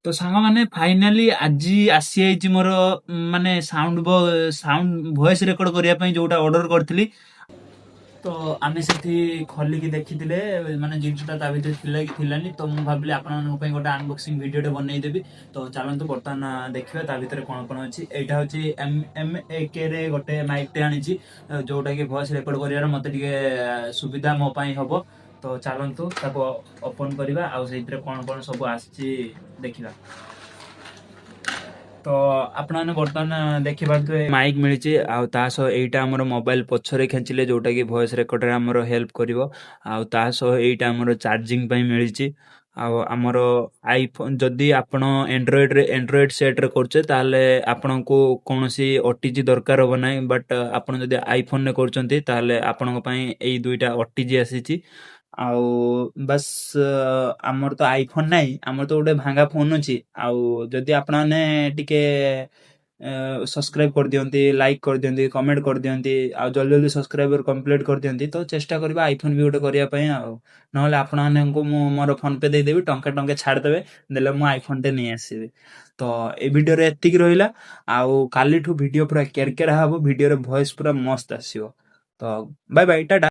ତ ସାଙ୍ଗମାନେ ଫାଇନାଲି ଆଜି ଆସିଯାଇଛି ମୋର ମାନେ ସାଉଣ୍ଡ ଭଏସ ରେକର୍ଡ କରିବା ପାଇଁ ଯୋଉଟା ଅର୍ଡର କରିଥିଲି। ତ ଆମେ ସେଠି ଖୋଲିକି ଦେଖିଥିଲେ ମାନେ ଜିନିଷଟା ତା ଭିତରେ ଥିଲା କି ଥିଲାନି। ତ ମୁଁ ଭାବିଲି ଆପଣମାନଙ୍କ ପାଇଁ ଗୋଟେ ଅନବକ୍ସିଂ ଭିଡ଼ିଓଟେ ବନେଇଦେବି। ତ ଚାଲନ୍ତୁ ବର୍ତ୍ତମାନ ଦେଖିବା ତା ଭିତରେ କ'ଣ କ'ଣ ଅଛି। ଏଇଟା ହେଉଛି MMAKରେ ଗୋଟେ ମାଇକ୍ଟେ ଆଣିଛି, ଯୋଉଟାକି ଭଏସ୍ ରେକର୍ଡ କରିବାର ମୋତେ ଟିକେ ସୁବିଧା ମୋ ପାଇଁ ହେବ। ତ ଚାଲନ୍ତୁ ତାକୁ ଓପନ୍ କରିବା ଆଉ ସେଇଥିରେ କ'ଣ କ'ଣ ସବୁ ଆସିଛି ଦେଖିବା। ତ ଆପଣମାନେ ବର୍ତ୍ତମାନ ଦେଖିପାରୁଥିବେ ମାଇକ୍ ମିଳିଛି, ଆଉ ତା ସହ ଏଇଟା ଆମର ମୋବାଇଲ ପଛରେ ଖେଞ୍ଚିଲେ ଯୋଉଟାକି ଭଏସ୍ ରେକର୍ଡରେ ଆମର ହେଲ୍ପ କରିବ। ଆଉ ତା ସହ ଏଇଟା ଆମର ଚାର୍ଜିଂ ପାଇଁ ମିଳିଛି। ଆଉ ଆମର ଆଇଫୋନ୍ ଯଦି ଆପଣ ଆଣ୍ଡ୍ରଏଡ୍ ସେଟ୍ରେ କରୁଛେ ତାହେଲେ ଆପଣଙ୍କୁ କୌଣସି OTG ଦରକାର ହେବ ନାହିଁ। ବଟ୍ ଆପଣ ଯଦି ଆଇଫୋନ୍ରେ କରୁଛନ୍ତି ତାହେଲେ ଆପଣଙ୍କ ପାଇଁ ଏଇ ଦୁଇଟା OTG ଆସିଛି। ଆଉ ବାସ୍ ଆମର ତ ଆଇଫୋନ୍ ନାହିଁ, ଆମର ତ ଗୋଟେ ଭାଙ୍ଗା ଫୋନ୍ ଅଛି। ଆଉ ଯଦି ଆପଣମାନେ ଟିକେ ସବସ୍କ୍ରାଇବ୍ କରିଦିଅନ୍ତି, ଲାଇକ୍ କରିଦିଅନ୍ତି, କମେଣ୍ଟ କରିଦିଅନ୍ତି, ଆଉ ଜଲ୍ଦି ଜଲ୍ଦି ସବସ୍କ୍ରାଇବର କମ୍ପ୍ଲିଟ୍ କରିଦିଅନ୍ତି, ତ ଚେଷ୍ଟା କରିବା ଆଇଫୋନ୍ ବି ଗୋଟେ କରିବା ପାଇଁ। ଆଉ ନହେଲେ ଆପଣମାନଙ୍କୁ ମୁଁ ମୋର ଫୋନ୍ ପେ ଦେଇଦେବି, ଟଙ୍କେ ଛାଡ଼ିଦେବେ, ଦେଲେ ମୁଁ ଆଇଫୋନ୍ଟେ ନେଇ ଆସିବି। ତ ଏ ଭିଡ଼ିଓରେ ଏତିକି ରହିଲା। ଆଉ କାଲିଠୁ ଭିଡ଼ିଓ ପୁରା କେରକେରା ହେବ, ଭିଡ଼ିଓରେ ଭଏସ୍ ପୁରା ମସ୍ତ ଆସିବ। ତ ବାଏ ବାଏ, ଟାଟା।